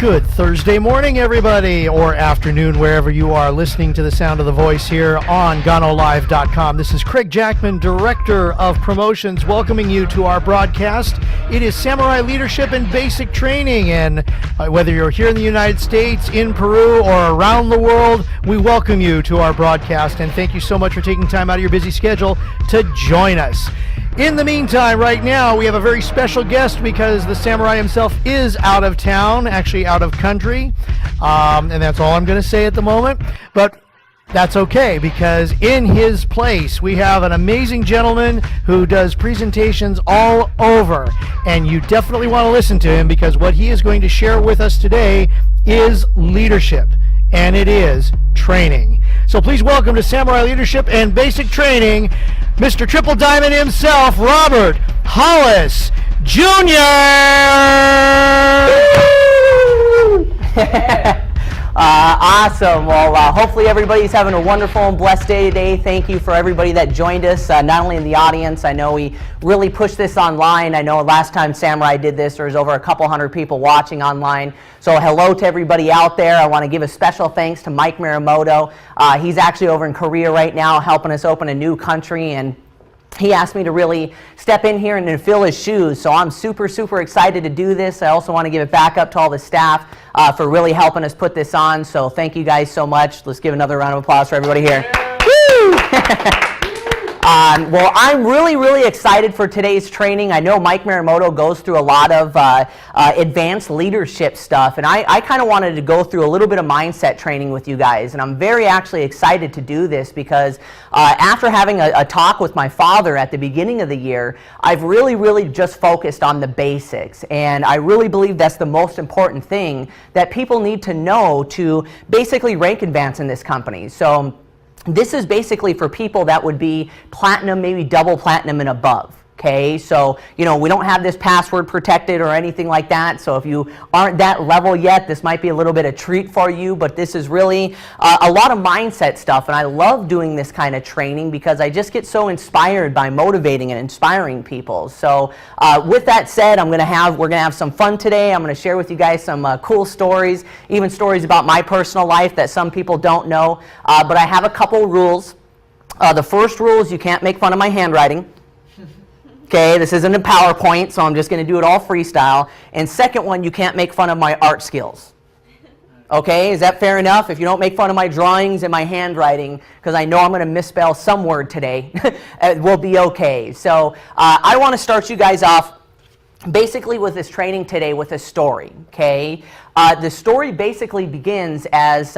Good Thursday morning, everybody, or afternoon, wherever you are listening to the sound of the voice here on GanoLive.com. This is Craig Jackman, Director of Promotions, welcoming you to our broadcast. It is Samurai Leadership and Basic Training, and whether you're here in the United States, in Peru, or around the world, we welcome you to our broadcast, and thank you so much for taking time out of your busy schedule to join us. In the meantime, right now, we have a very special guest because the samurai himself is out of town, actually out of country, and that's all I'm going to say at the moment, but that's okay because in his place, we have an amazing gentleman who does presentations all over, and you definitely want to listen to him because what he is going to share with us today is leadership, and it is training. So please welcome to Samurai Leadership and Basic Training, Mr. Triple Diamond himself, Robert Hollis Jr. Awesome. Well, hopefully everybody's having a wonderful and blessed day today. Thank you for everybody that joined us, not only in the audience. I know we really pushed this online. I know last time Samurai did this, there was over a couple hundred people watching online. So hello to everybody out there. I want to give a special thanks to Mike Miramoto. He's actually over in Korea right now helping us open a new country, and he asked me to really step in here and to fill his shoes, so I'm super excited to do this. I also want to give it back up to all the staff for really helping us put this on, so thank you guys so much. Let's give another round of applause for everybody here. Woo! Well, I'm really excited for today's training. I know Mike Miramoto goes through a lot of advanced leadership stuff, and I kind of wanted to go through a little bit of mindset training with you guys, and I'm very actually excited to do this because after having a talk with my father at the beginning of the year, I've really just focused on the basics, and I really believe that's the most important thing that people need to know to basically rank advance in this company. So this is basically for people that would be platinum, maybe double platinum and above. Okay, so, you know, we don't have this password protected or anything like that, so if you aren't that level yet, this might be a little bit of a treat for you, but this is really a lot of mindset stuff, and I love doing this kind of training because I just get so inspired by motivating and inspiring people. So with that said, we're gonna have some fun today. I'm gonna share with you guys some cool stories, even stories about my personal life that some people don't know, but I have a couple rules. The first rule is you can't make fun of my handwriting. Okay, this isn't a PowerPoint, so I'm just going to do it all freestyle. And second one, you can't make fun of my art skills. Okay, is that fair enough? If you don't make fun of my drawings and my handwriting, because I know I'm going to misspell some word today, we'll be okay. So I want to start you guys off basically with this training today with a story, okay? The story basically begins as,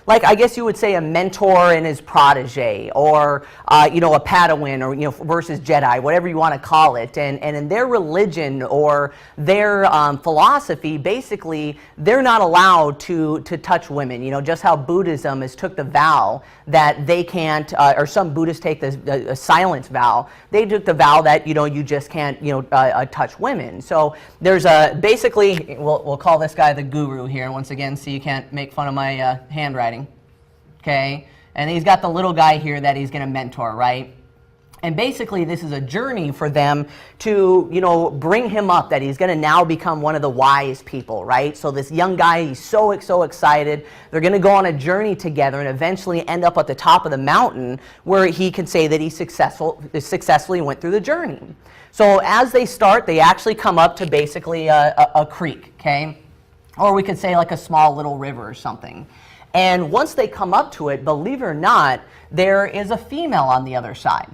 like I guess you would say a mentor and his protege, or, you know, a Padawan, or, you know, versus Jedi, whatever you want to call it. And in their religion or their philosophy, basically, they're not allowed to touch women. You know, just how Buddhism has took the vow that they can't, or some Buddhists take the silence vow. They took the vow that, you know, you just can't, you know, touch women. So there's basically, we'll call this guy the guru here once again, so you can't make fun of my handwriting, okay? And he's got the little guy here that he's going to mentor, right? And basically this is a journey for them to, you know, bring him up, that he's going to now become one of the wise people, right? So this young guy, he's so excited. They're going to go on a journey together and eventually end up at the top of the mountain where he can say that he successfully went through the journey. So as they start, they actually come up to basically a creek, okay? Or we could say like a small little river or something. And once they come up to it, believe it or not, there is a female on the other side.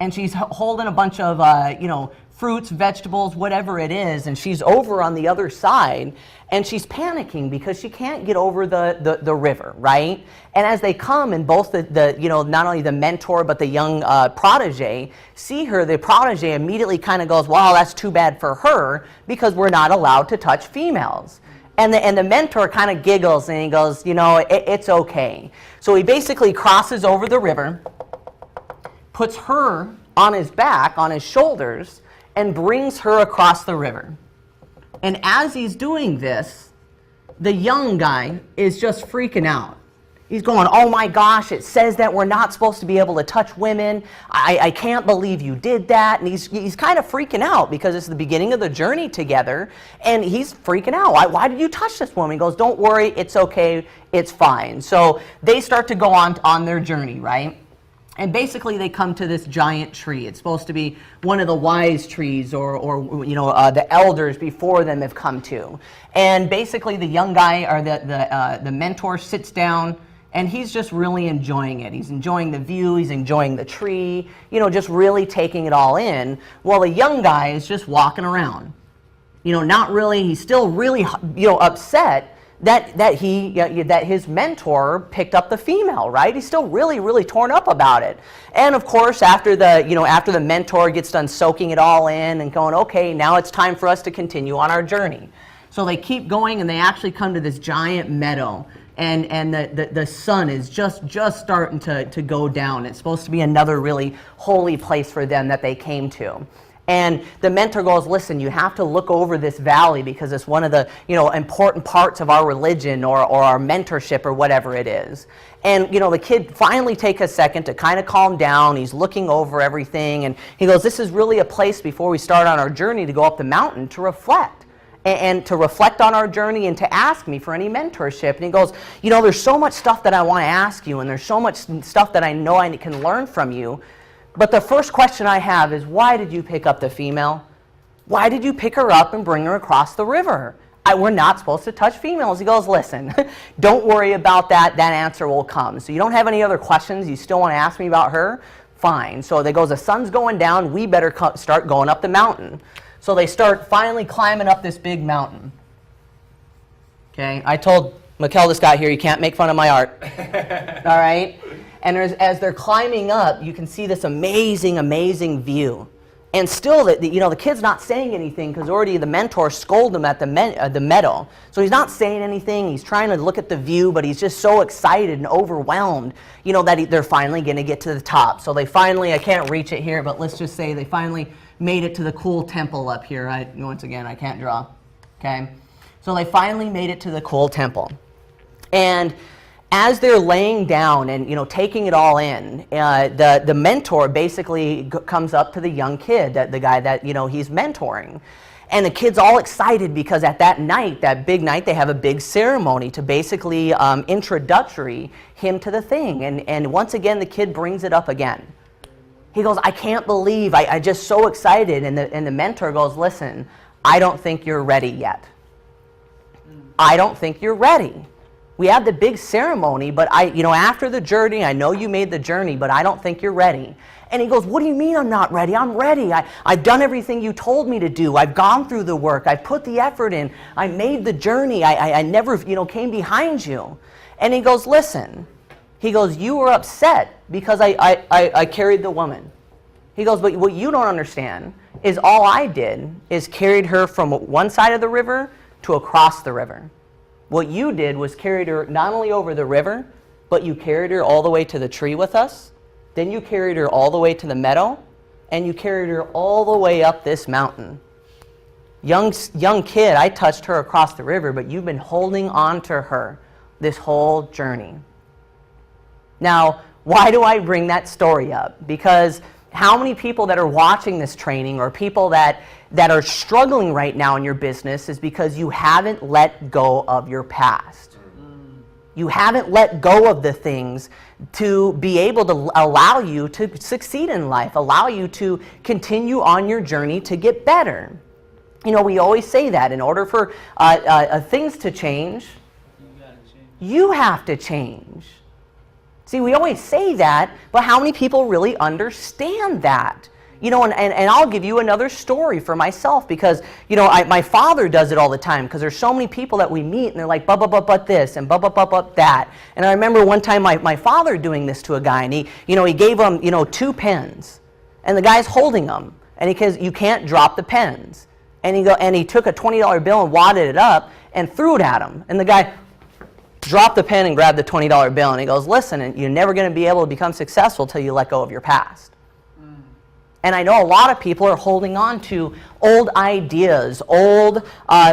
And she's holding a bunch of, you know, fruits, vegetables, whatever it is, and she's over on the other side, and she's panicking because she can't get over the river, right? And as they come, and both the you know, not only the mentor but the young protege see her, the protege immediately kind of goes, wow, that's too bad for her because we're not allowed to touch females. And the mentor kind of giggles and he goes, you know, it's okay. So he basically crosses over the river, puts her on his back, on his shoulders, and brings her across the river. And as he's doing this, the young guy is just freaking out. He's going, oh my gosh, it says that we're not supposed to be able to touch women. I can't believe you did that. And he's kind of freaking out because it's the beginning of the journey together. And he's freaking out. Why did you touch this woman? He goes, don't worry, it's okay, it's fine. So they start to go on their journey, right? And basically they come to this giant tree. It's supposed to be one of the wise trees or the elders before them have come to. And basically the young guy or the mentor sits down and he's just really enjoying it. He's enjoying the view, he's enjoying the tree, just really taking it all in. While the young guy is just walking around. Not really, he's still really upset that his mentor picked up the female, right? He's still really, really torn up about it. And of course, after the mentor gets done soaking it all in and going, okay, now it's time for us to continue on our journey. So they keep going and they actually come to this giant meadow. And the sun is just starting to go down. It's supposed to be another really holy place for them that they came to. And the mentor goes, listen, you have to look over this valley because it's one of the important parts of our religion or our mentorship or whatever it is. And the kid finally takes a second to kind of calm down. He's looking over everything and he goes, this is really a place before we start on our journey to go up the mountain to reflect. And to reflect on our journey and to ask me for any mentorship. And he goes, there's so much stuff that I want to ask you and there's so much stuff that I know I can learn from you. But the first question I have is, why did you pick up the female? Why did you pick her up and bring her across the river? We're not supposed to touch females. He goes, listen, don't worry about that. That answer will come. So you don't have any other questions? You still want to ask me about her? Fine. So they goes, the sun's going down. We better start going up the mountain. So they start finally climbing up this big mountain. Okay, I told Mikkel just got here, you can't make fun of my art. All right? And as they're climbing up, you can see this amazing, amazing view. And still, the kid's not saying anything because already the mentor scolded him at the meadow. So he's not saying anything. He's trying to look at the view, but he's just so excited and overwhelmed, that they're finally going to get to the top. So they finally, I can't reach it here, but let's just say they finally made it to the cool temple up here. Once again, I can't draw. Okay? So they finally made it to the cool temple. And as they're laying down and taking it all in, the mentor basically comes up to the young kid, the guy that he's mentoring, and the kid's all excited because at that big night, they have a big ceremony to basically introductory him to the thing. And once again, the kid brings it up again. He goes, I can't believe, I just so excited, and the mentor goes, listen, I don't think you're ready yet. I don't think you're ready. We had the big ceremony, but after the journey, I know you made the journey, but I don't think you're ready. And he goes, what do you mean I'm not ready? I'm ready. I've done everything you told me to do. I've gone through the work. I've put the effort in. I made the journey. I never, came behind you. And he goes, listen. He goes, you were upset because I carried the woman. He goes, but what you don't understand is all I did is carried her from one side of the river to across the river. What you did was carried her not only over the river, but you carried her all the way to the tree with us. Then you carried her all the way to the meadow, and you carried her all the way up this mountain. Young kid, I touched her across the river, but you've been holding on to her this whole journey. Now, why do I bring that story up? Because how many people that are watching this training or people that are struggling right now in your business is because you haven't let go of your past. You haven't let go of the things to be able to allow you to succeed in life, allow you to continue on your journey to get better. We always say that in order for things to change, you have to change. See, we always say that, but how many people really understand that? And I'll give you another story for myself because, my father does it all the time because there's so many people that we meet and they're like, but this and but that. And I remember one time my father doing this to a guy and he gave him, 2 pens and the guy's holding them and he says, you can't drop the pens. And he took a $20 bill and wadded it up and threw it at him. And the guy dropped the pen and grabbed the $20 bill and he goes, listen, you're never going to be able to become successful till you let go of your past. And I know a lot of people are holding on to old ideas, old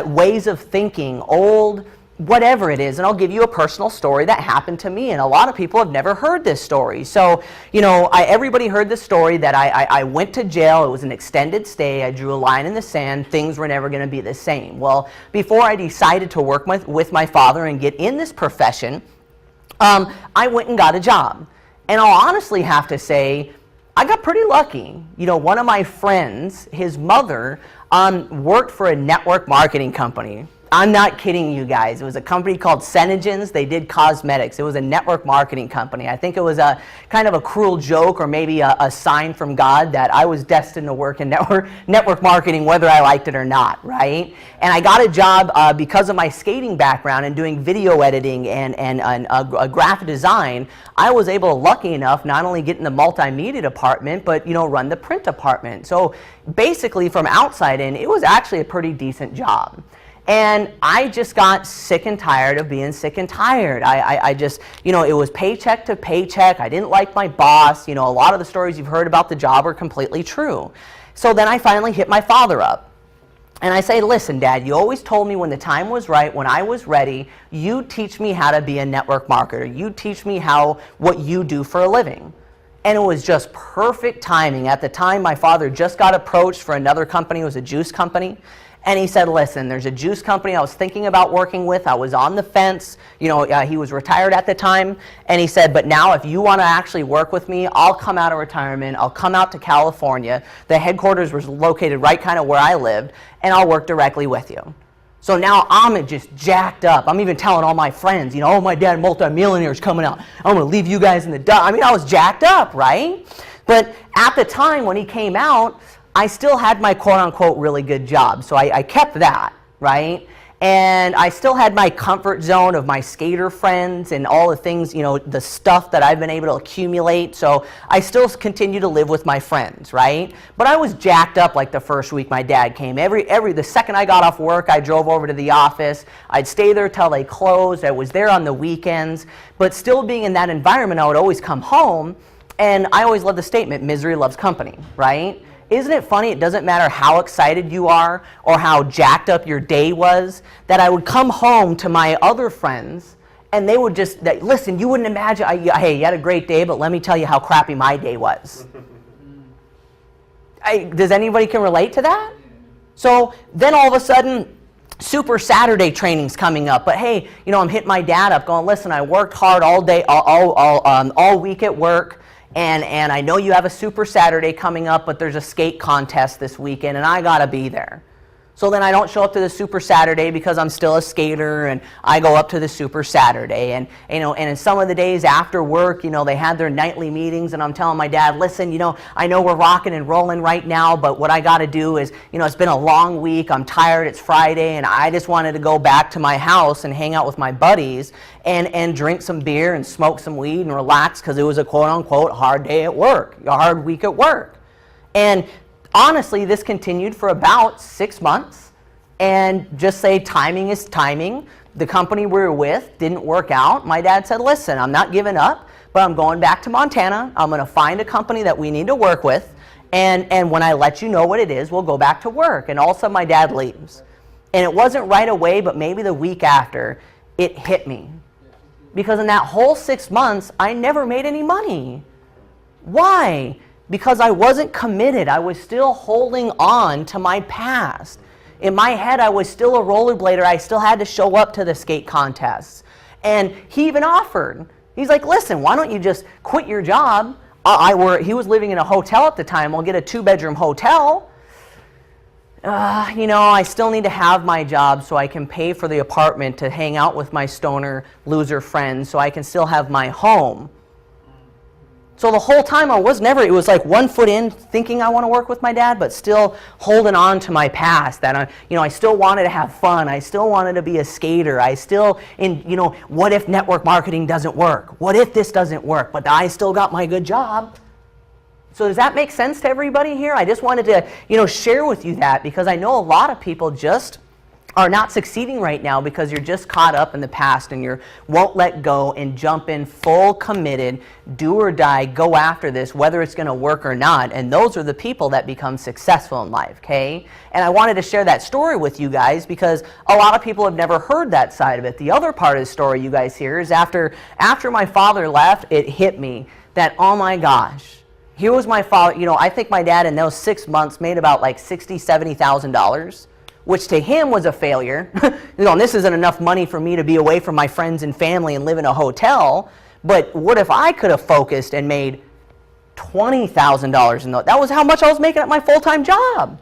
ways of thinking, old whatever it is, and I'll give you a personal story that happened to me, and a lot of people have never heard this story. So, everybody heard the story that I went to jail. It was an extended stay. I drew a line in the sand. Things were never going to be the same. Well, before I decided to work with my father and get in this profession, I went and got a job. And I'll honestly have to say, I got pretty lucky. One of my friends, his mother, worked for a network marketing company. I'm not kidding you guys. It was a company called Senegens. They did cosmetics. It was a network marketing company. I think it was a kind of a cruel joke or maybe a sign from God that I was destined to work in network marketing whether I liked it or not, right? And I got a job because of my skating background and doing video editing and graphic design. I was lucky enough, not only get in the multimedia department, but run the print department. So basically from outside in, it was actually a pretty decent job. And I just got sick and tired of being sick and tired. I just, it was paycheck to paycheck. I didn't like my boss. A lot of the stories you've heard about the job are completely true. So then I finally hit my father up. And I say, listen, Dad, you always told me when the time was right, when I was ready, you teach me how to be a network marketer. You teach me what you do for a living. And it was just perfect timing. At the time, my father just got approached for another company. It was a juice company. And he said, listen, there's a juice company I was thinking about working with. I was on the fence. He was retired at the time. And he said, but now if you want to actually work with me, I'll come out of retirement. I'll come out to California. The headquarters was located right kind of where I lived. And I'll work directly with you. So now I'm just jacked up. I'm even telling all my friends, oh, my dad, multimillionaire, is coming out. I'm going to leave you guys in the dust. I mean, I was jacked up, right? But at the time when he came out, I still had my quote-unquote really good job. So I kept that, right? And I still had my comfort zone of my skater friends and all the things, the stuff that I've been able to accumulate. So I still continue to live with my friends, right? But I was jacked up like the first week my dad came. The second I got off work, I drove over to the office. I'd stay there till they closed. I was there on the weekends. But still being in that environment, I would always come home. And I always love the statement, misery loves company, right? Isn't it funny? It doesn't matter how excited you are or how jacked up your day was, that I would come home to my other friends and they would just, listen, you wouldn't imagine, hey, you had a great day, but let me tell you how crappy my day was. Does anybody can relate to that? So then all of a sudden, Super Saturday training's coming up, but hey, I'm hitting my dad up going, listen, I worked hard all day, all week at work. And I know you have a Super Saturday coming up, but there's a skate contest this weekend, and I got to be there. So then I don't show up to the Super Saturday because I'm still a skater, and I go up to the Super Saturday. And in some of the days after work, they had their nightly meetings, and I'm telling my dad, listen, I know we're rocking and rolling right now, but what I got to do is, it's been a long week. I'm tired. It's Friday, and I just wanted to go back to my house and hang out with my buddies and drink some beer and smoke some weed and relax because it was a quote-unquote hard day at work, a hard week at work. And honestly, this continued for about 6 months, and just say timing is timing. The company we were with didn't work out. My dad said, listen, I'm not giving up, but I'm going back to Montana. I'm going to find a company that we need to work with, and when I let you know what it is, we'll go back to work. And all of a sudden, my dad leaves. And it wasn't right away, but maybe the week after, it hit me. Because in that whole 6 months, I never made any money. Why? Because I wasn't committed. I was still holding on to my past. In my head, I was still a rollerblader. I still had to show up to the skate contests. And he even offered. He's like, listen, why don't you just quit your job? He was living in a hotel at the time. I'll get a 2-bedroom hotel. I still need to have my job so I can pay for the apartment to hang out with my stoner loser friends so I can still have my home. So the whole time it was like 1 foot in thinking I want to work with my dad, but still holding on to my past that I still wanted to have fun. I still wanted to be a skater. I still, what if network marketing doesn't work? What if this doesn't work? But I still got my good job. So does that make sense to everybody here? I just wanted to, share with you that because I know a lot of people just are not succeeding right now because you're just caught up in the past and you won't let go and jump in full committed, do or die, go after this, whether it's going to work or not. And those are the people that become successful in life, okay? And I wanted to share that story with you guys because a lot of people have never heard that side of it. The other part of the story you guys hear is after my father left, it hit me that, oh my gosh, here was my father. You know, I think my dad in those 6 months made about like $60,000, $70,000. Which to him was a failure. You know, and this isn't enough money for me to be away from my friends and family and live in a hotel. But what if I could have focused and made $20,000 in those? That was how much I was making at my full-time job.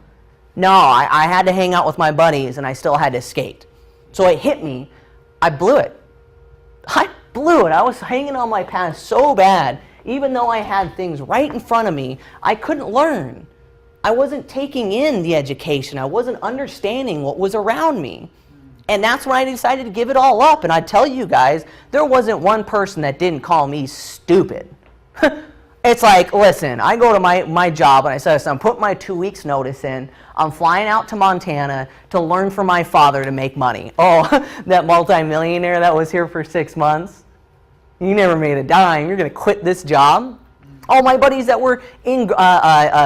No, I had to hang out with my buddies and I still had to skate. So it hit me. I blew it. I blew it. I was hanging on my past so bad. Even though I had things right in front of me, I couldn't learn. I wasn't taking in the education. I wasn't understanding what was around me. And that's when I decided to give it all up. And I tell you guys, there wasn't one person that didn't call me stupid. It's like, listen, I go to my job and I said, I'm putting my 2 weeks notice in. I'm flying out to Montana to learn from my father to make money. Oh, that multimillionaire that was here for 6 months, you never made a dime. You're going to quit this job? All my buddies that were in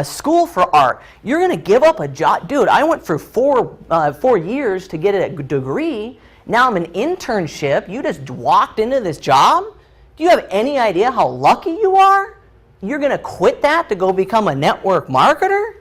school for art, you're going to give up a job? Dude, I went for 4 years to get a degree. Now I'm an internship. You just walked into this job? Do you have any idea how lucky you are? You're going to quit that to go become a network marketer?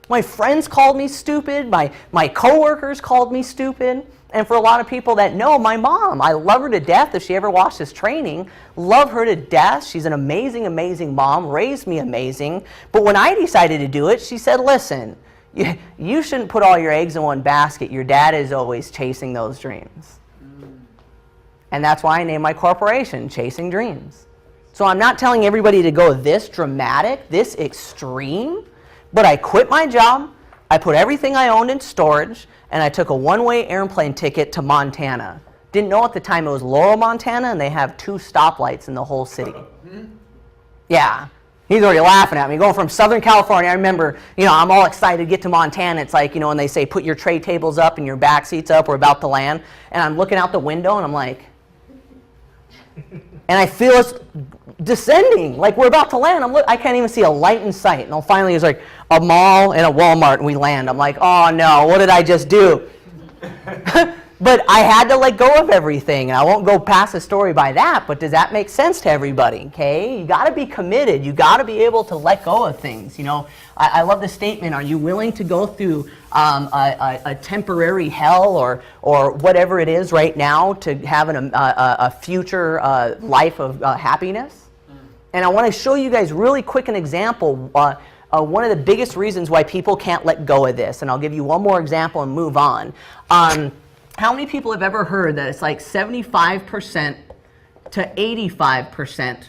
My friends called me stupid. My coworkers called me stupid. And for a lot of people that know, my mom, I love her to death. If she ever watched this training, love her to death. She's an amazing, amazing mom, raised me amazing. But when I decided to do it, she said, listen, you shouldn't put all your eggs in one basket. Your dad is always chasing those dreams. And that's why I named my corporation Chasing Dreams. So I'm not telling everybody to go this dramatic, this extreme, but I quit my job. I put everything I owned in storage, and I took a one-way airplane ticket to Montana. Didn't know at the time it was Laurel, Montana, and they have 2 stoplights in the whole city. Yeah, he's already laughing at me. Going from Southern California, I remember, you know, I'm all excited to get to Montana. It's like, you know, when they say put your tray tables up and your back seats up, we're about to land. And I'm looking out the window, and I'm like, and I feel us descending, like we're about to land. I can't even see a light in sight. And finally, it's like a mall and a Walmart, and we land. I'm like, oh no, what did I just do? But I had to let go of everything. And I won't go past the story by that, but does that make sense to everybody? Okay, you got to be committed. You got to be able to let go of things. You know, I love the statement, are you willing to go through a temporary hell or whatever it is right now to have a future life of happiness? And I want to show you guys really quick an example. One of the biggest reasons why people can't let go of this, and I'll give you one more example and move on. How many people have ever heard that it's like 75% to 85%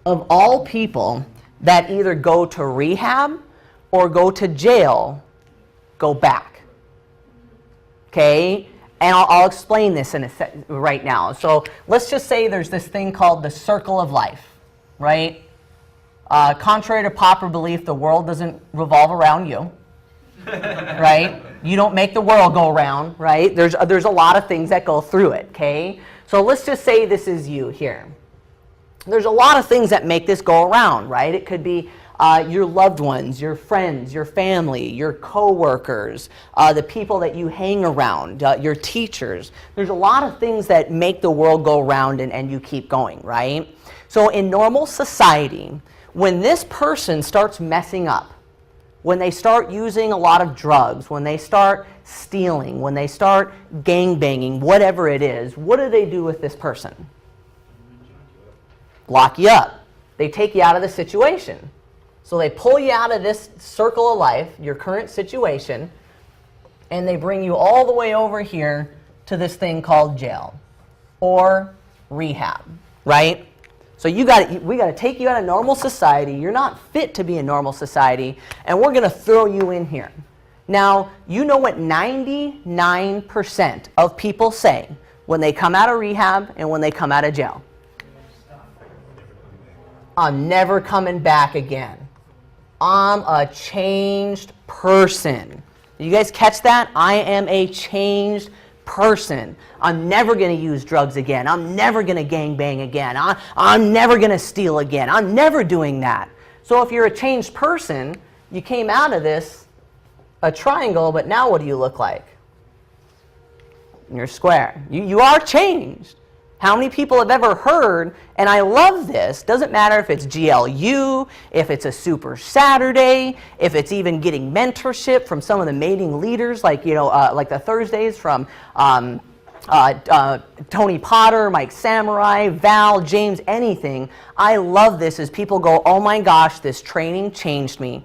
of all people that either go to rehab or go to jail go back? Okay? And I'll explain this right now. So let's just say there's this thing called the circle of life, right? Contrary to popular belief, the world doesn't revolve around you, right? You don't make the world go round, right? There's a lot of things that go through it, okay? So let's just say this is you here. There's a lot of things that make this go around, right? It could be your loved ones, your friends, your family, your coworkers, the people that you hang around, your teachers. There's a lot of things that make the world go round and you keep going, right? So in normal society, when this person starts messing up, when they start using a lot of drugs, when they start stealing, when they start gangbanging, whatever it is, what do they do with this person? Lock you up. They take you out of the situation. So they pull you out of this circle of life, your current situation, and they bring you all the way over here to this thing called jail or rehab, right? So we got to take you out of normal society. You're not fit to be in normal society, and we're going to throw you in here. Now, you know what 99% of people say when they come out of rehab and when they come out of jail? I'm never coming back again. I'm a changed person. You guys catch that? I am a changed person. I'm never going to use drugs again. I'm never going to gangbang again. I'm never going to steal again. I'm never doing that. So if you're a changed person, you came out of this a triangle, but now what do you look like? You're square. You are changed. How many people have ever heard, and I love this, doesn't matter if it's GLU, if it's a Super Saturday, if it's even getting mentorship from some of the mating leaders, like, like the Thursdays from Tony Potter, Mike Samurai, Val, James, anything. I love this as people go, oh my gosh, this training changed me.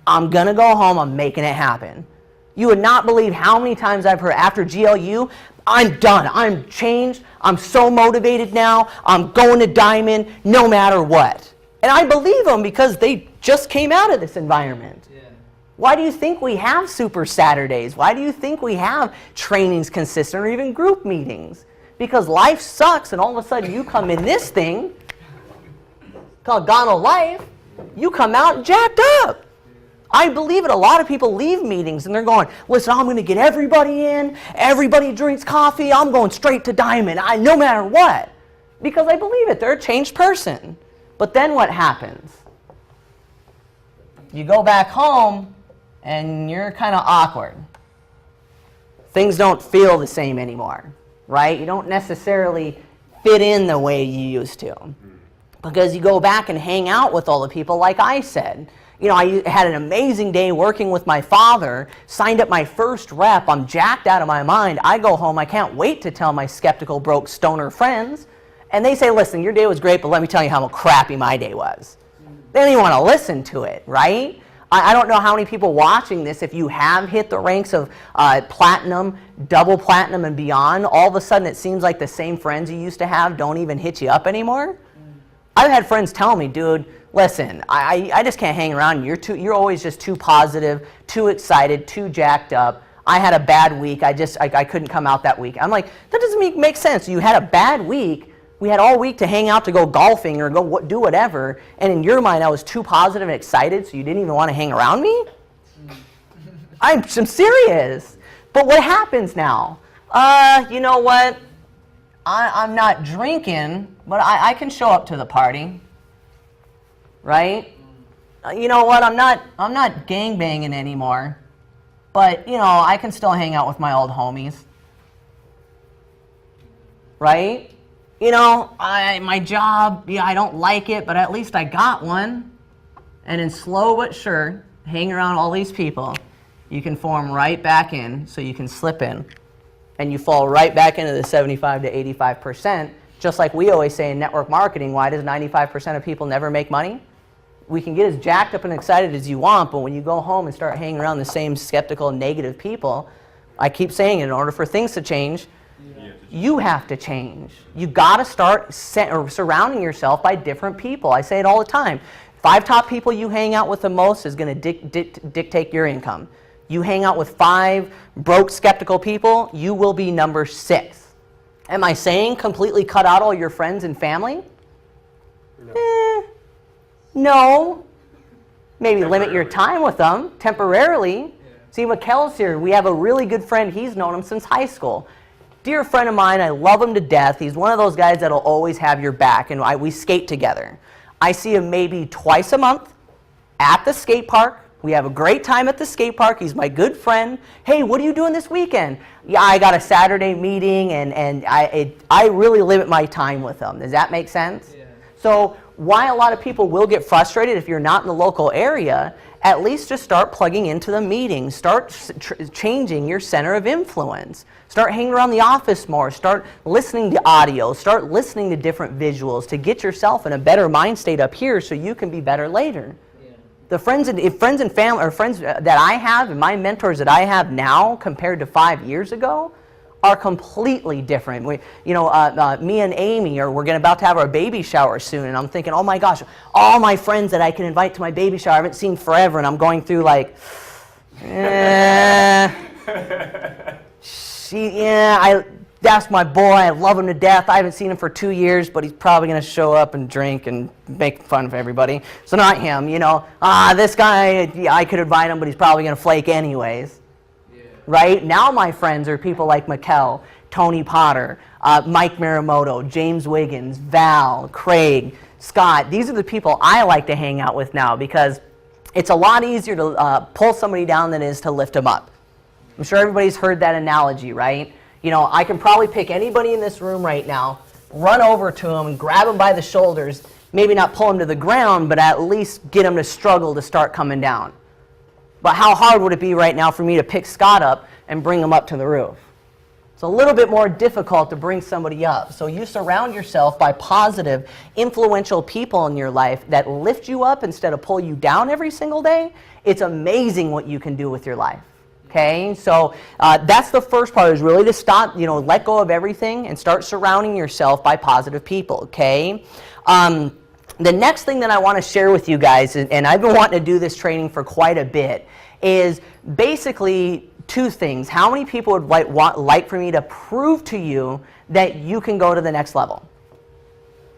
I'm going to go home, I'm making it happen. You would not believe how many times I've heard after GLU, I'm done, I'm changed, I'm so motivated now, I'm going to Diamond no matter what. And I believe them because they just came out of this environment. Yeah. Why do you think we have Super Saturdays? Why do you think we have trainings consistent or even group meetings? Because life sucks and all of a sudden you come in this thing called Gone Life, you come out jacked up. I believe it. A lot of people leave meetings and they're going, listen, I'm going to get everybody in. Everybody drinks coffee. I'm going straight to Diamond, no matter what. Because I believe it. They're a changed person. But then what happens? You go back home and you're kind of awkward. Things don't feel the same anymore, right? You don't necessarily fit in the way you used to. Because you go back and hang out with all the people like I said. I had an amazing day working with my father, signed up my first rep, I'm jacked out of my mind. I go home, I can't wait to tell my skeptical, broke stoner friends. And they say, listen, your day was great, but let me tell you how crappy my day was. They don't even want to listen to it, right? I don't know how many people watching this, if you have hit the ranks of platinum, double platinum, and beyond, all of a sudden it seems like the same friends you used to have don't even hit you up anymore. I've had friends tell me, dude, listen, I just can't hang around. You're always just too positive, too excited, too jacked up. I had a bad week. I couldn't come out that week. I'm like, that doesn't make sense. You had a bad week. We had all week to hang out to go golfing or go do whatever. And in your mind, I was too positive and excited, so you didn't even want to hang around me? I'm serious. But what happens now? You know what? I'm not drinking, but I can show up to the party. Right? You know what? I'm not gangbanging anymore. But, I can still hang out with my old homies. Right? My job, I don't like it, but at least I got one. And in slow but sure, hang around all these people, you can form right back in, so you can slip in. And you fall right back into the 75 to 85%. Just like we always say in network marketing, why does 95% of people never make money? We can get as jacked up and excited as you want, but when you go home and start hanging around the same skeptical, negative people, I keep saying in order for things to change, you have to change. You got to start surrounding yourself by different people. I say it all the time. 5 top people you hang out with the most is going to dictate your income. You hang out with 5 broke, skeptical people, you will be number 6. Am I saying completely cut out all your friends and family? No. No. Maybe limit your time with them temporarily. Yeah. See, Mikkel's here. We have a really good friend. He's known him since high school. Dear friend of mine, I love him to death. He's one of those guys that'll always have your back, and we skate together. I see him maybe twice a month at the skate park. We have a great time at the skate park. He's my good friend. Hey, what are you doing this weekend? Yeah, I got a Saturday meeting, and I really limit my time with him. Does that make sense? Yeah. So why a lot of people will get frustrated if you're not in the local area, at least just start plugging into the meetings. Start changing your center of influence. Start hanging around the office more. Start listening to audio. Start listening to different visuals to get yourself in a better mind state up here so you can be better later. Yeah. The friends and family or friends that I have and my mentors that I have now compared to 5 years ago are completely different. Me and Amy we're about to have our baby shower soon, and I'm thinking, oh my gosh, all my friends that I can invite to my baby shower I haven't seen forever, and I'm going through like, that's my boy, I love him to death, I haven't seen him for 2 years, but he's probably going to show up and drink and make fun of everybody. So not him, this guy, I could invite him, but he's probably going to flake anyways. right? Now my friends are people like Mikkel, Tony Potter, Mike Miramoto, James Wiggins, Val, Craig, Scott. These are the people I like to hang out with now because it's a lot easier to pull somebody down than it is to lift them up. I'm sure everybody's heard that analogy, right? You know, I can probably pick anybody in this room right now, run over to them, and grab them by the shoulders, maybe not pull them to the ground, but at least get them to struggle to start coming down. But how hard would it be right now for me to pick Scott up and bring him up to the roof? It's a little bit more difficult to bring somebody up. So you surround yourself by positive, influential people in your life that lift you up instead of pull you down every single day. It's amazing what you can do with your life. Okay, so that's the first part, is really to stop, let go of everything and start surrounding yourself by positive people, okay? The next thing that I want to share with you guys, and I've been wanting to do this training for quite a bit, is basically two things. How many people would like for me to prove to you that you can go to the next level?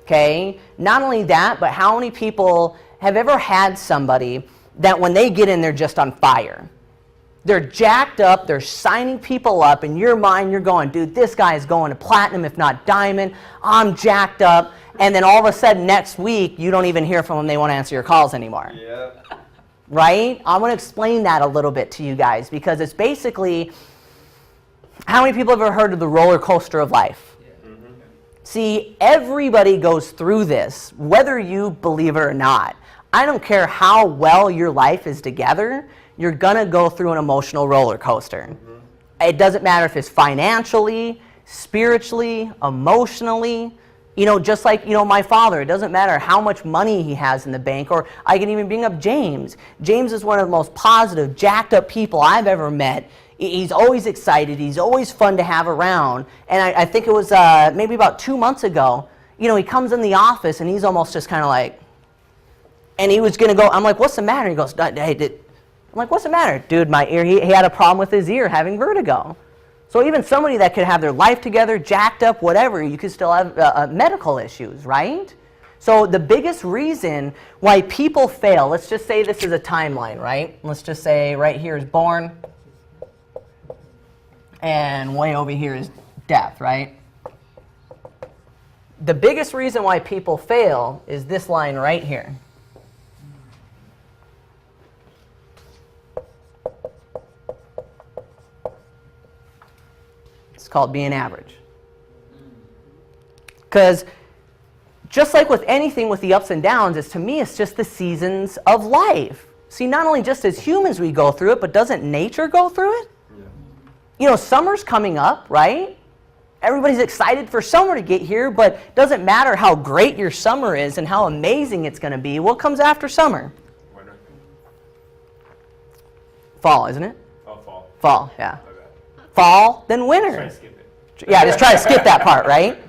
Okay, not only that, but how many people have ever had somebody that when they get in, they're just on fire? They're jacked up, they're signing people up. In your mind, you're going, dude, this guy is going to platinum, if not diamond. I'm jacked up. And then all of a sudden, next week, you don't even hear from them. They won't answer your calls anymore. Yeah. Right? I want to explain that a little bit to you guys, because it's basically, how many people have ever heard of the roller coaster of life? Yeah. Mm-hmm. See, everybody goes through this, whether you believe it or not. I don't care how well your life is together, you're going to go through an emotional roller coaster. Mm-hmm. It doesn't matter if it's financially, spiritually, emotionally. Just like, my father, it doesn't matter how much money he has in the bank, or I can even bring up James. James is one of the most positive, jacked up people I've ever met. He's always excited. He's always fun to have around. And I think it was maybe about 2 months ago, he comes in the office and he's almost just kind of like, and he was going to go, I'm like, what's the matter? He goes, hey, I'm like, what's the matter? Dude, my ear, he had a problem with his ear, having vertigo. So even somebody that could have their life together, jacked up, whatever, you could still have medical issues, right? So the biggest reason why people fail, let's just say this is a timeline, right? Let's just say right here is born, and way over here is death, right? The biggest reason why people fail is this line right here. It's called being average. Because just like with anything with the ups and downs, to me, it's just the seasons of life. See, not only just as humans we go through it, but doesn't nature go through it? Yeah. Summer's coming up, right? Everybody's excited for summer to get here, but it doesn't matter how great your summer is and how amazing it's going to be. What comes after summer? Winter. Fall, isn't it? Oh, fall. Fall, yeah. Fall, then winter. Try to skip it. Yeah, just try to skip that part, right?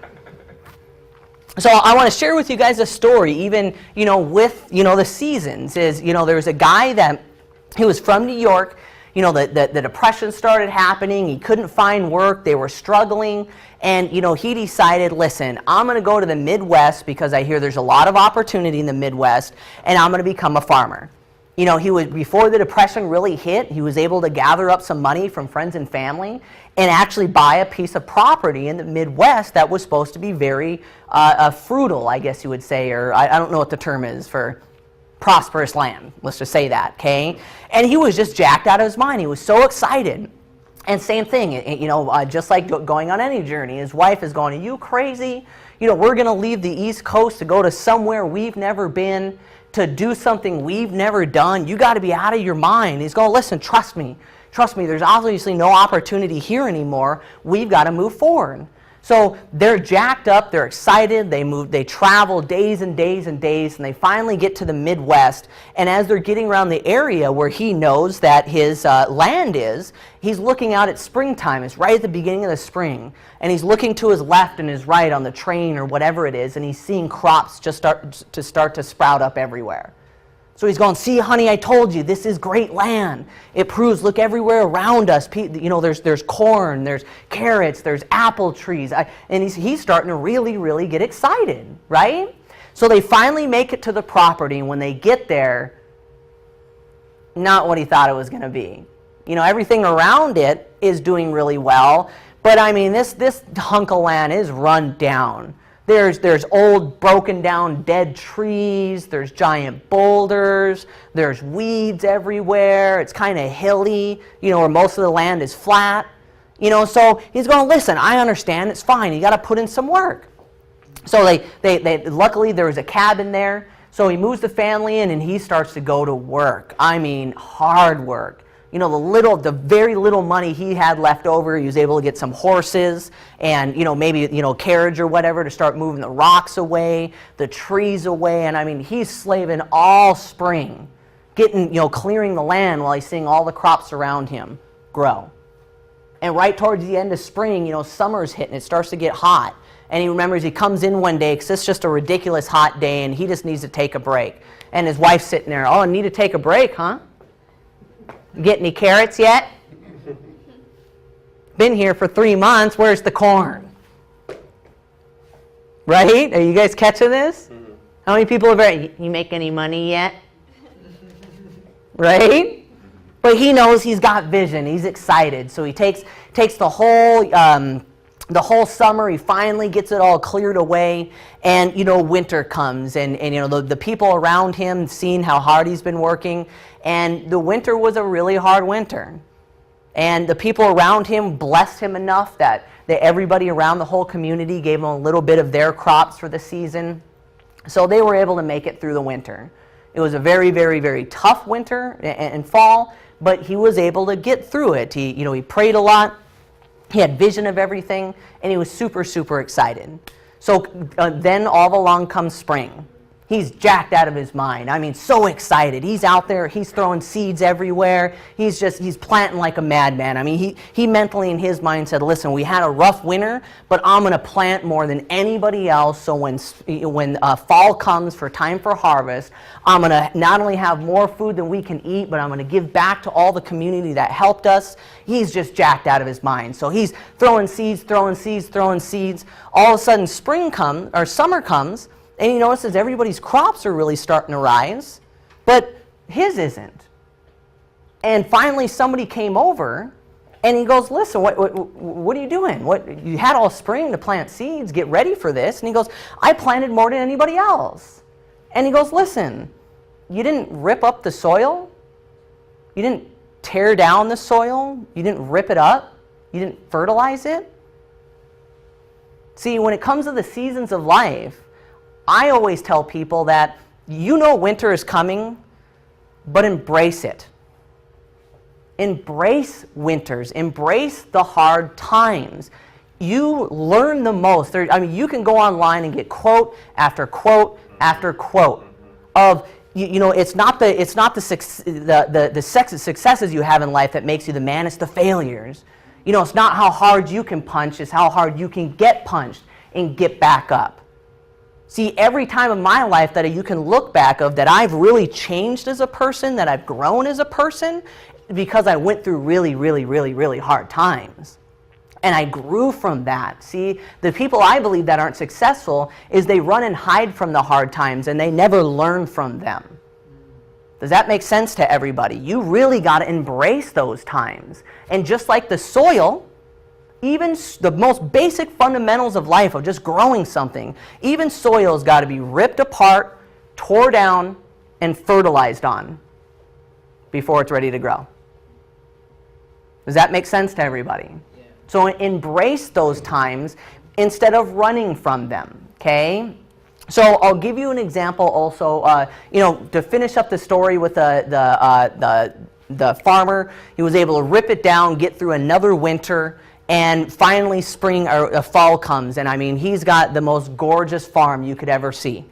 So I want to share with you guys a story, even, with, the seasons. There was a guy that, he was from New York. The Depression started happening. He couldn't find work. They were struggling. And, he decided, listen, I'm going to go to the Midwest because I hear there's a lot of opportunity in the Midwest, and I'm going to become a farmer. Before the Depression really hit, he was able to gather up some money from friends and family and actually buy a piece of property in the Midwest that was supposed to be very fruitful, I guess you would say, or I don't know what the term is for prosperous land. Let's just say that, okay? And he was just jacked out of his mind. He was so excited. And same thing, just like going on any journey, his wife is going, are you crazy? We're going to leave the East Coast to go to somewhere we've never been, to do something we've never done. You got to be out of your mind. He's going, listen, trust me, there's obviously no opportunity here anymore. We've got to move forward. So they're jacked up, they're excited, they travel days and days and days, and they finally get to the Midwest. And as they're getting around the area where he knows that his land is, he's looking out at springtime. It's right at the beginning of the spring. And he's looking to his left and his right on the train or whatever it is, and he's seeing crops just start to sprout up everywhere. So he's going, see, honey, I told you, this is great land. It proves, look everywhere around us. There's corn, there's carrots, there's apple trees. And he's starting to really, really get excited, right? So they finally make it to the property, and when they get there, not what he thought it was going to be. Everything around it is doing really well. But I mean, this hunk of land is run down. There's old, broken down, dead trees. There's giant boulders. There's weeds everywhere. It's kind of hilly, where most of the land is flat. So he's going, listen, I understand. It's fine. You got to put in some work. So they luckily there was a cabin there. So he moves the family in and he starts to go to work. I mean, hard work. The very little money he had left over, he was able to get some horses and, maybe, carriage or whatever to start moving the rocks away, the trees away. And I mean, he's slaving all spring, clearing the land while he's seeing all the crops around him grow. And right towards the end of spring, summer's hitting, it starts to get hot. And he remembers he comes in one day because it's just a ridiculous hot day and he just needs to take a break. And his wife's sitting there, oh, I need to take a break, huh? Get any carrots yet? Been here for 3 months. Where's the corn? Right? Are you guys catching this? Mm-hmm. How many people you make any money yet? Right? But he knows he's got vision. He's excited. So he takes the whole summer. He finally gets it all cleared away. And, winter comes. And the people around him seeing how hard he's been working. And the winter was a really hard winter. And the people around him blessed him enough that everybody around the whole community gave him a little bit of their crops for the season. So they were able to make it through the winter. It was a very, very, very tough winter and fall, but he was able to get through it. He prayed a lot. He had vision of everything, and he was super, super excited. So then all along comes spring. He's jacked out of his mind. I mean, so excited. He's out there. He's throwing seeds everywhere. He's planting like a madman. I mean, he mentally in his mind said, listen, we had a rough winter, but I'm going to plant more than anybody else. So when fall comes for time for harvest, I'm going to not only have more food than we can eat, but I'm going to give back to all the community that helped us. He's just jacked out of his mind. So he's throwing seeds. All of a sudden summer comes, and he notices everybody's crops are really starting to rise, but his isn't. And finally somebody came over, and he goes, listen, what are you doing? You had all spring to plant seeds, get ready for this. And he goes, I planted more than anybody else. And he goes, listen, you didn't rip up the soil. You didn't tear down the soil. You didn't rip it up. You didn't fertilize it. See, when it comes to the seasons of life, I always tell people that winter is coming, but embrace it. Embrace winters. Embrace the hard times. You learn the most. You can go online and get quote after quote after quote of, it's not the successes you have in life that makes you the man. It's the failures. It's not how hard you can punch. It's how hard you can get punched and get back up. See, every time in my life that you can look back of that I've really changed as a person, that I've grown as a person, because I went through really, really, really, really hard times. And I grew from that. See, the people I believe that aren't successful is they run and hide from the hard times and they never learn from them. Does that make sense to everybody? You really got to embrace those times. And just like the soil, even the most basic fundamentals of life, of just growing something, even soil's got to be ripped apart, tore down, and fertilized on before it's ready to grow. Does that make sense to everybody? Yeah. So embrace those times instead of running from them, okay? So I'll give you an example also, to finish up the story with the farmer. He was able to rip it down, get through another winter, and finally spring or fall comes, and I mean, he's got the most gorgeous farm you could ever see.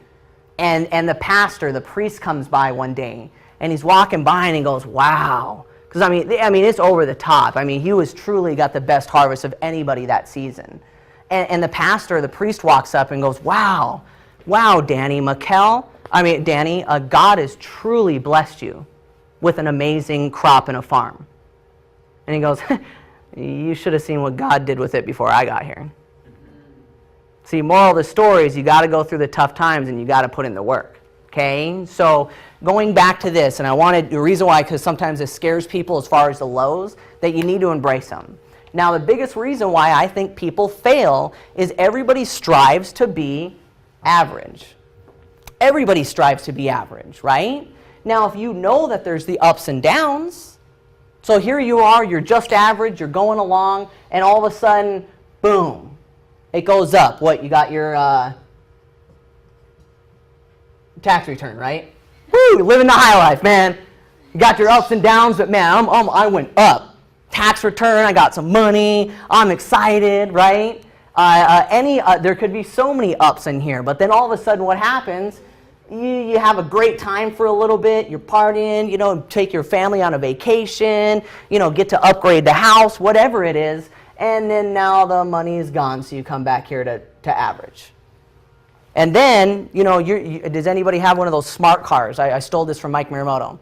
And the pastor, the priest, comes by one day, and he's walking by and he goes, wow. Because I mean, it's over the top. I mean, he was truly got the best harvest of anybody that season. And the pastor, the priest, walks up and goes, wow, Danny, Danny, God has truly blessed you with an amazing crop and a farm. And he goes, you should have seen what God did with it before I got here. See, moral of the story is you got to go through the tough times and you got to put in the work. Okay, so going back to this, and I wanted, the reason why, because sometimes it scares people as far as the lows, that you need to embrace them. Now, the biggest reason why I think people fail is everybody strives to be average. Everybody strives to be average, right? Now, if you know that there's the ups and downs, so here you are, you're just average, you're going along, and all of a sudden, boom, it goes up. What, you got your tax return, right? Woo, living the high life, man. You got your ups and downs, but man, I went up. Tax return, I got some money, I'm excited, right? There could be so many ups in here, but then all of a sudden what happens, you have a great time for a little bit, you're partying, take your family on a vacation, get to upgrade the house, whatever it is, and then now the money is gone, so you come back here to average. And then, does anybody have one of those smart cars? I stole this from Mike Miramoto.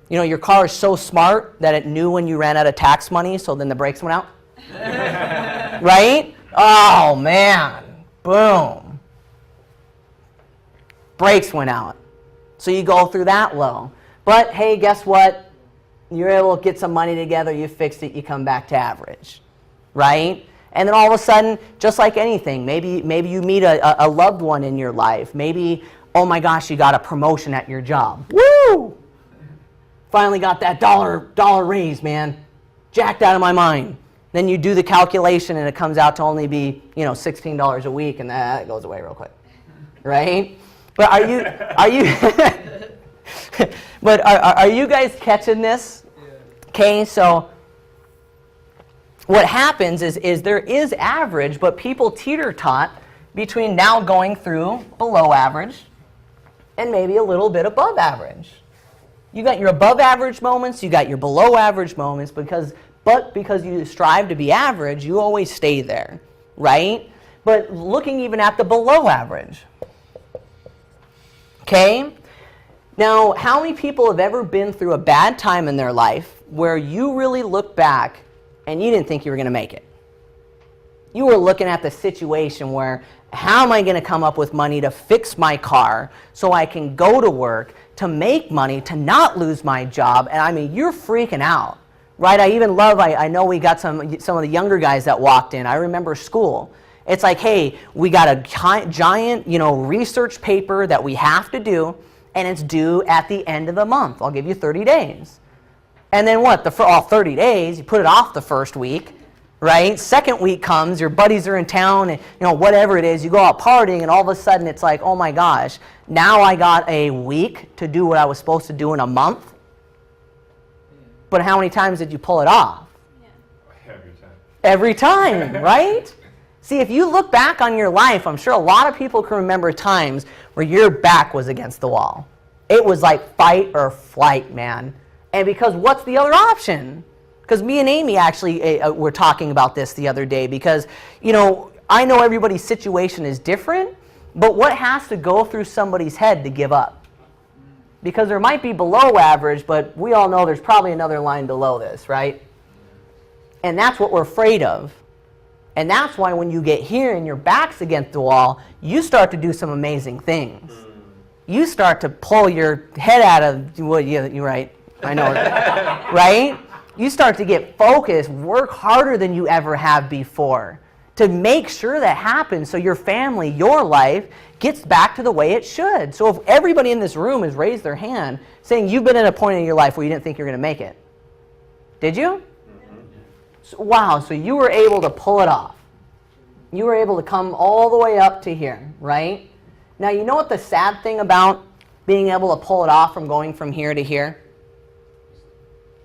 Your car is so smart that it knew when you ran out of tax money, so then the brakes went out. Right? Oh, man. Boom. Brakes went out. So you go through that low. But, hey, guess what? You're able to get some money together, you fixed it, you come back to average. Right? And then all of a sudden, just like anything, maybe you meet a loved one in your life. Maybe, oh my gosh, you got a promotion at your job. Woo! Finally got that dollar raise, man. Jacked out of my mind. Then you do the calculation and it comes out to only be, $16 a week, and that goes away real quick. Right? But are you guys catching this? Okay, so what happens is there is average, but people teeter-tot between now going through below average and maybe a little bit above average. You got your above average moments, you got your below average moments, because you strive to be average, you always stay there, right? But looking even at the below average. Okay? Now, how many people have ever been through a bad time in their life where you really look back and you didn't think you were going to make it? You were looking at the situation where, how am I going to come up with money to fix my car so I can go to work, to make money, to not lose my job? And you're freaking out, right? I know we got some of the younger guys that walked in. I remember school. It's like, hey, we got a giant, research paper that we have to do, and it's due at the end of the month. I'll give you 30 days. And then what? For all 30 days, you put it off the first week, right? Second week comes, your buddies are in town, and whatever it is, you go out partying, and all of a sudden it's like, oh my gosh, now I got a week to do what I was supposed to do in a month. But how many times did you pull it off? Yeah. Every time. Every time, right? See, if you look back on your life, I'm sure a lot of people can remember times where your back was against the wall. It was like fight or flight, man. And because what's the other option? Because me and Amy actually were talking about this the other day, because, I know everybody's situation is different, but what has to go through somebody's head to give up? Because there might be below average, but we all know there's probably another line below this, right? And that's what we're afraid of. And that's why when you get here and your back's against the wall, you start to do some amazing things. You start to pull your head out of, well, you're right, I know, right? You start to get focused, work harder than you ever have before to make sure that happens so your family, your life, gets back to the way it should. So if everybody in this room has raised their hand saying you've been at a point in your life where you didn't think you were going to make it. Did you? So, wow, so you were able to pull it off. You were able to come all the way up to here, right? Now, you know what the sad thing about being able to pull it off from going from here to here?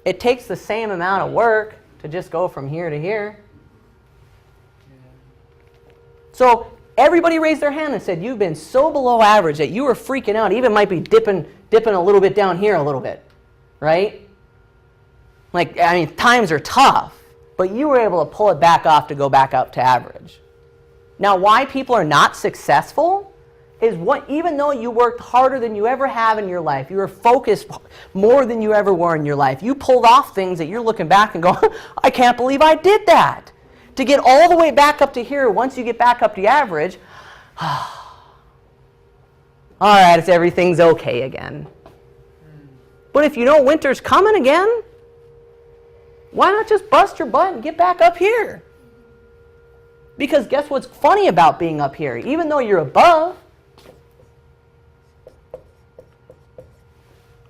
It takes the same amount of work to just go from here to here. So everybody raised their hand and said, you've been so below average that you were freaking out. Even might be dipping a little bit down here a little bit, right? Times are tough, but you were able to pull it back off to go back up to average. Now, why people are not successful is even though you worked harder than you ever have in your life, you were focused more than you ever were in your life, you pulled off things that you're looking back and go, I can't believe I did that. To get all the way back up to here, once you get back up to average, All right, it's everything's okay again. But if you know winter's coming again, why not just bust your butt and get back up here? Because guess what's funny about being up here? Even though you're above,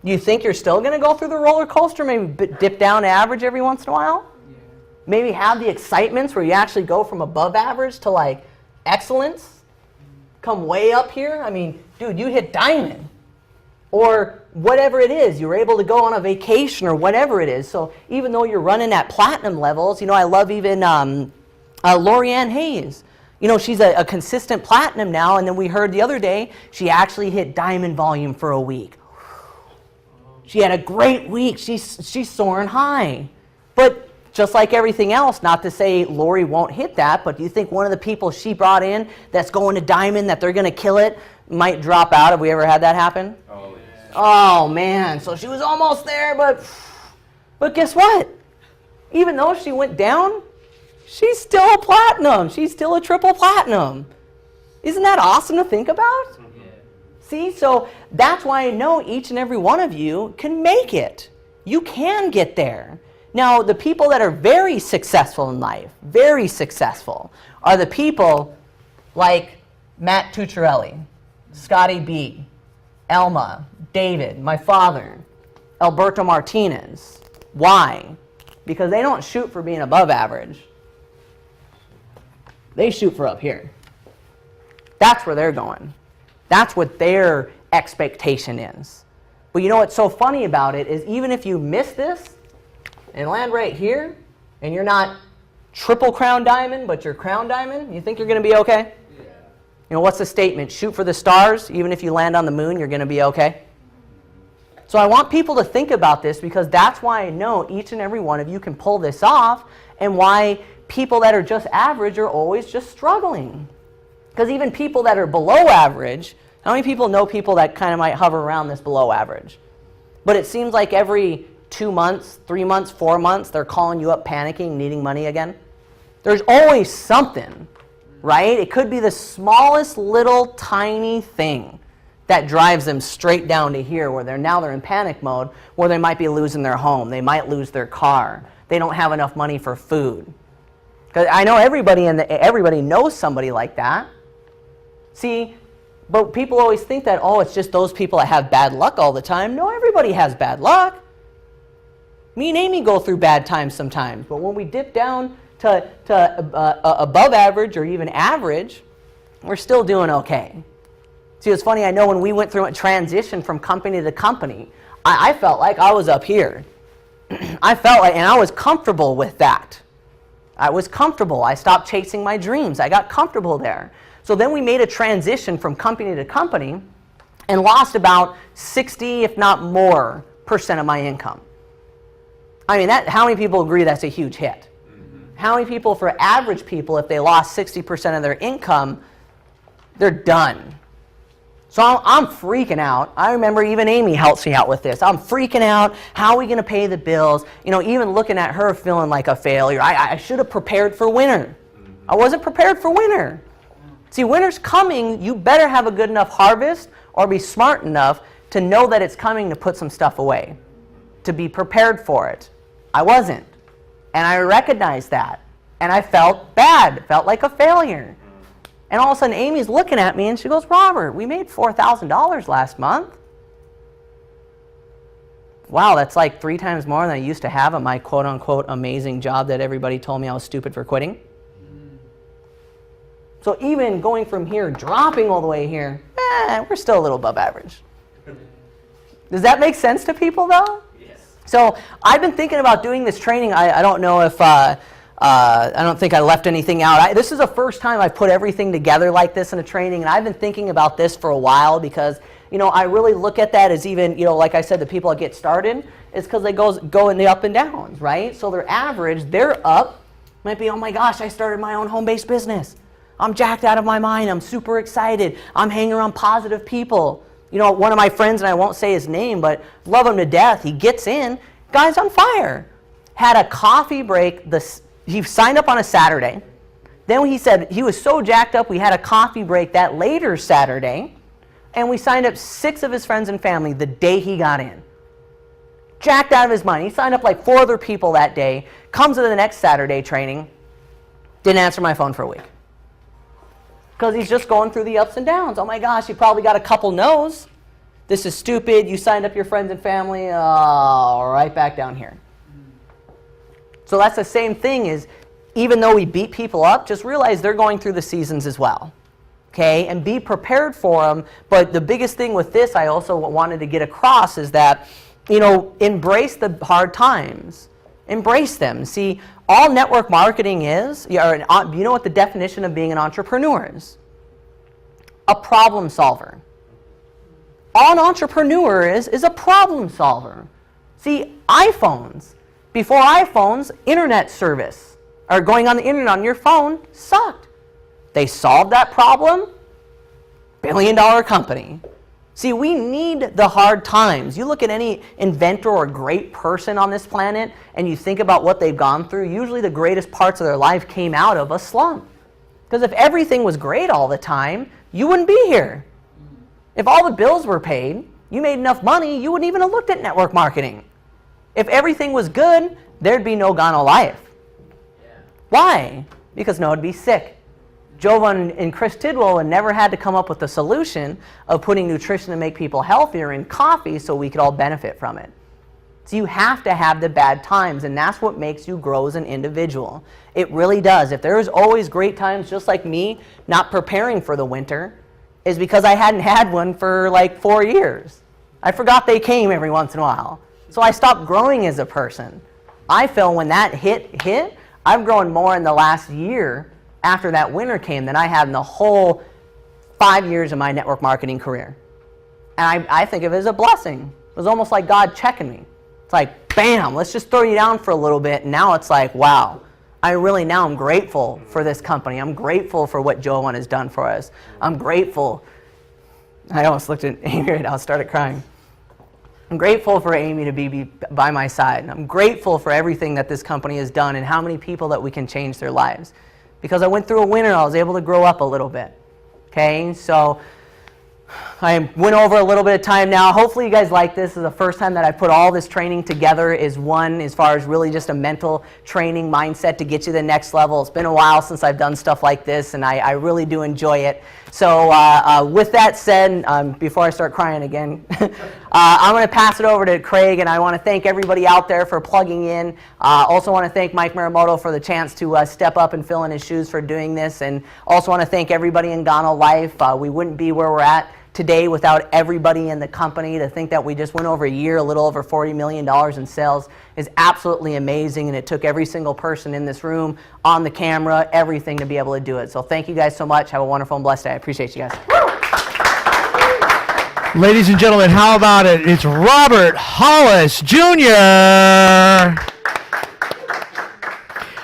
you think you're still going to go through the roller coaster, maybe dip down to average every once in a while? Yeah. Maybe have the excitements where you actually go from above average to like excellence? Come way up here? I mean, dude, you hit diamond. Or whatever it is, you're able to go on a vacation or whatever it is. So even though you're running at platinum levels, I love even Lorianne Hayes. She's a consistent platinum now, and then we heard the other day she actually hit diamond volume for a week. She had a great week. She's soaring high. But just like everything else, not to say Lori won't hit that, but do you think one of the people she brought in that's going to diamond, that they're going to kill it, might drop out? Have we ever had that happen? Oh man, so she was almost there, but guess what? Even though she went down, she's still a platinum. She's still a triple platinum. Isn't that awesome to think about? Yeah. See, so that's why I know each and every one of you can make it. You can get there. Now, the people that are very successful in life, very successful, are the people like Matt Tucciarelli, Scotty B, Elma, David, my father, Alberto Martinez. Why? Because they don't shoot for being above average. They shoot for up here. That's where they're going. That's what their expectation is. But you know what's so funny about it is even if you miss this and land right here, and you're not triple crown diamond, but you're crown diamond, you think you're going to be okay? What's the statement? Shoot for the stars. Even if you land on the moon, you're going to be okay. So I want people to think about this because that's why I know each and every one of you can pull this off, and why people that are just average are always just struggling. Because even people that are below average, how many people know people that kind of might hover around this below average? But it seems like every 2 months, 3 months, 4 months, they're calling you up panicking, needing money again. There's always something. Right? It could be the smallest little tiny thing that drives them straight down to here where they're in panic mode, where they might be losing their home. They might lose their car. They don't have enough money for food. Because I know everybody knows somebody like that. See, but people always think that, it's just those people that have bad luck all the time. No, everybody has bad luck. Me and Amy go through bad times sometimes, but when we dip down to above average or even average, we're still doing okay. See, it's funny, I know when we went through a transition from company to company, I felt like I was up here. I felt like, and I was comfortable with that. I was comfortable. I stopped chasing my dreams. I got comfortable there. So then we made a transition from company to company and lost about 60, if not more, % of my income. I mean, how many people agree that's a huge hit? How many people, for average people, if they lost 60% of their income, they're done. So I'm freaking out. I remember even Amy helps me out with this. I'm freaking out. How are we going to pay the bills? Even looking at her feeling like a failure. I should have prepared for winter. I wasn't prepared for winter. See, winter's coming. You better have a good enough harvest or be smart enough to know that it's coming to put some stuff away, to be prepared for it. I wasn't. And I recognized that. And I felt bad, felt like a failure. And all of a sudden, Amy's looking at me and she goes, Robert, we made $4,000 last month. Wow, that's like 3 times more than I used to have at my quote-unquote amazing job that everybody told me I was stupid for quitting. So even going from here, dropping all the way here, we're still a little above average. Does that make sense to people, though? So I've been thinking about doing this training. I don't know if, I don't think I left anything out. This is the first time I've put everything together like this in a training, and I've been thinking about this for a while because, I really look at that as even, like I said, the people that get started, is because they go in the up and downs, right? So they're average, they're up, might be, oh my gosh, I started my own home-based business. I'm jacked out of my mind. I'm super excited. I'm hanging around positive people. One of my friends, and I won't say his name, but love him to death. He gets in, guy's on fire. Had a coffee break. He signed up on a Saturday. Then he said he was so jacked up, we had a coffee break that later Saturday. And we signed up 6 of his friends and family the day he got in. Jacked out of his mind. He signed up like 4 other people that day, comes to the next Saturday training, didn't answer my phone for a week. Because he's just going through the ups and downs. Oh my gosh, you probably got a couple no's. This is stupid. You signed up your friends and family. Oh, right back down here. So that's the same thing is, even though we beat people up, just realize they're going through the seasons as well. Okay, and be prepared for them. But the biggest thing with this I also wanted to get across is that, embrace the hard times. Embrace them. See, all network marketing is, you know what the definition of being an entrepreneur is? A problem solver. All an entrepreneur is a problem solver. See, iPhones, before iPhones, internet service, or going on the internet on your phone, sucked. They solved that problem, billion-dollar company. See, we need the hard times. You look at any inventor or great person on this planet, and you think about what they've gone through, usually the greatest parts of their life came out of a slump. Because if everything was great all the time, you wouldn't be here. If all the bills were paid, you made enough money, you wouldn't even have looked at network marketing. If everything was good, there'd be no Gano Life. Yeah. Why? Because no one would be sick. Jovan and Chris Tidwell had never had to come up with the solution of putting nutrition to make people healthier in coffee so we could all benefit from it. So you have to have the bad times, and that's what makes you grow as an individual. It really does. If there's always great times, just like me, not preparing for the winter, is because I hadn't had one for like 4 years. I forgot they came every once in a while. So I stopped growing as a person. I feel when that hit, I've grown more in the last year after that winter came than I have in the whole 5 years of my network marketing career. And I think of it as a blessing. It was almost like God checking me. It's like, bam, let's just throw you down for a little bit. And now it's like, wow, I'm grateful for this company. I'm grateful for what Jovan has done for us. I'm grateful. I almost looked at Amy right now, started crying. I'm grateful for Amy to be by my side. I'm grateful for everything that this company has done and how many people that we can change their lives. Because I went through a winter, I was able to grow up a little bit. Okay, so I went over a little bit of time now. Hopefully you guys like this. This is the first time that I put all this training together as one, as far as really just a mental training mindset to get you to the next level. It's been a while since I've done stuff like this, and I really do enjoy it. So with that said, before I start crying again, I'm going to pass it over to Craig, and I want to thank everybody out there for plugging in. Also want to thank Mike Muramoto for the chance to step up and fill in his shoes for doing this, and also want to thank everybody in Gano Life. We wouldn't be where we're at today without everybody in the company. To think that we just went over a year, a little over $40 million in sales is absolutely amazing, and it took every single person in this room, on the camera, everything to be able to do it. So thank you guys so much. Have a wonderful and blessed day. I appreciate you guys. Ladies and gentlemen, how about it? It's Robert Hollis Jr.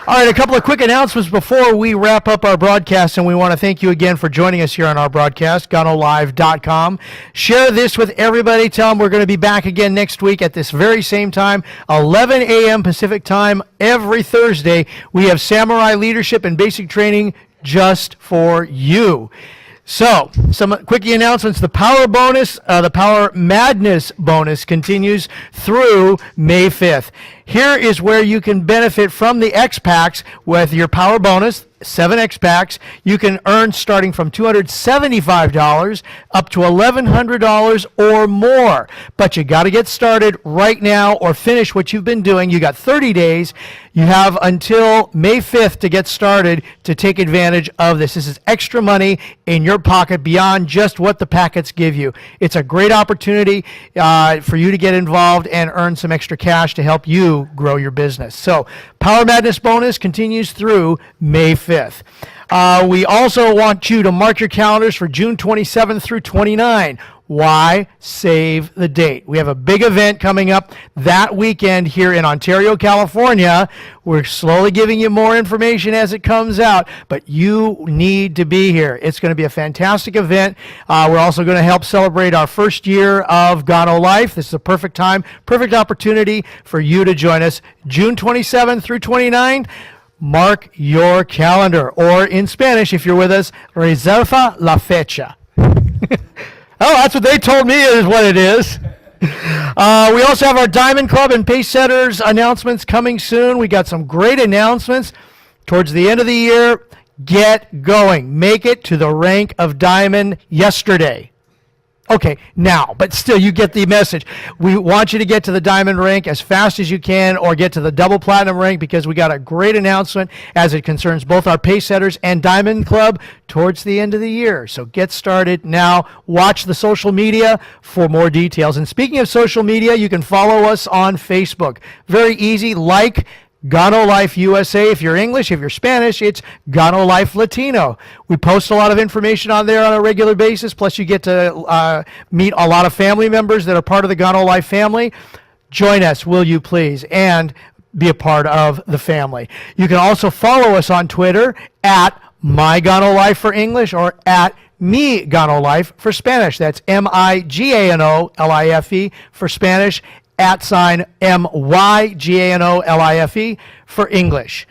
All right, a couple of quick announcements before we wrap up our broadcast, and we want to thank you again for joining us here on our broadcast, GanoLive.com. Share this with everybody. Tell them we're going to be back again next week at this very same time, 11 a.m. Pacific time, every Thursday. We have Samurai Leadership and Basic Training just for you. So, some quickie announcements. The Power Bonus, the Power Madness Bonus continues through May 5th. Here is where you can benefit from the X-Packs with your Power Bonus, 7 X-Packs. You can earn starting from $275 up to $1,100 or more. But you got to get started right now or finish what you've been doing. You got 30 days. You have until May 5th to get started to take advantage of this. This is extra money in your pocket beyond just what the packets give you. It's a great opportunity for you to get involved and earn some extra cash to help you grow your business. So, Power Madness Bonus continues through May 5th. We also want you to mark your calendars for June 27th through 29. Why? Save the date. We have a big event coming up that weekend here in Ontario, California. We're slowly giving you more information as it comes out, but you need to be here. It's going to be a fantastic event. We're also going to help celebrate our first year of Gano Life. This is a perfect time, perfect opportunity for you to join us June 27th through 29th. Mark your calendar, or in Spanish, if you're with us, reserva la fecha. Oh, that's what they told me is what it is. We also have our Diamond Club and Pace Setters announcements coming soon. We got some great announcements towards the end of the year. Get going. Make it to the rank of Diamond yesterday. Okay, now, but still, you get the message. We want you to get to the Diamond rank as fast as you can or get to the Double Platinum rank because we got a great announcement as it concerns both our Pace Setters and Diamond Club towards the end of the year. So get started now. Watch the social media for more details. And speaking of social media, you can follow us on Facebook. Very easy. Like Gano Life USA. If you're English, if you're Spanish, it's Gano Life Latino. We post a lot of information on there on a regular basis, plus you get to meet a lot of family members that are part of the Gano Life family. Join us, will you please, and be a part of the family. You can also follow us on Twitter at MyGanoLife for English or at MeGanoLife for Spanish. That's MIGANOLIFE for Spanish, @ MYGANOLIFE for English.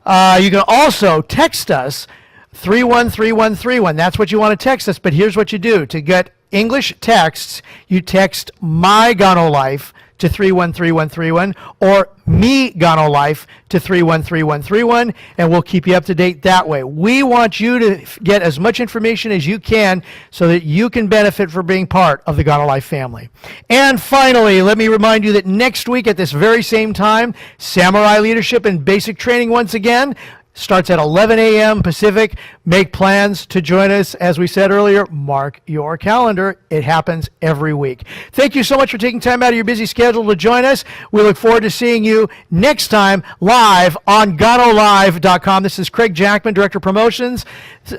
You can also text us 313131. That's what you want to text us, but here's what you do. To get English texts, you text My Gano Life to 313131 or Me Gano Life to 313131, and we'll keep you up to date that way. We want you to get as much information as you can so that you can benefit from being part of the Gano Life family. And finally, let me remind you that next week at this very same time, Samurai Leadership and Basic Training once again starts at 11 a.m. Pacific. Make plans to join us. As we said earlier, mark your calendar. It happens every week. Thank you so much for taking time out of your busy schedule to join us. We look forward to seeing you next time live on GanoLive.com. This is Craig Jackman, Director of Promotions.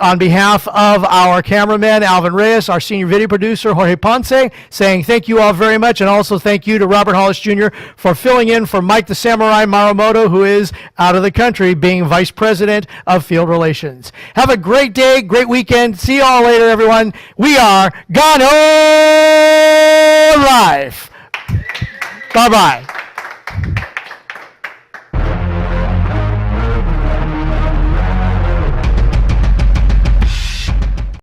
On behalf of our cameraman, Alvin Reyes, our senior video producer, Jorge Ponce, saying thank you all very much, and also thank you to Robert Hollis Jr. for filling in for Mike the Samurai Maramoto, who is out of the country, being Vice President of Field Relations. Have a great day, great weekend. See you all later, everyone. We are Gano Life. Bye-bye.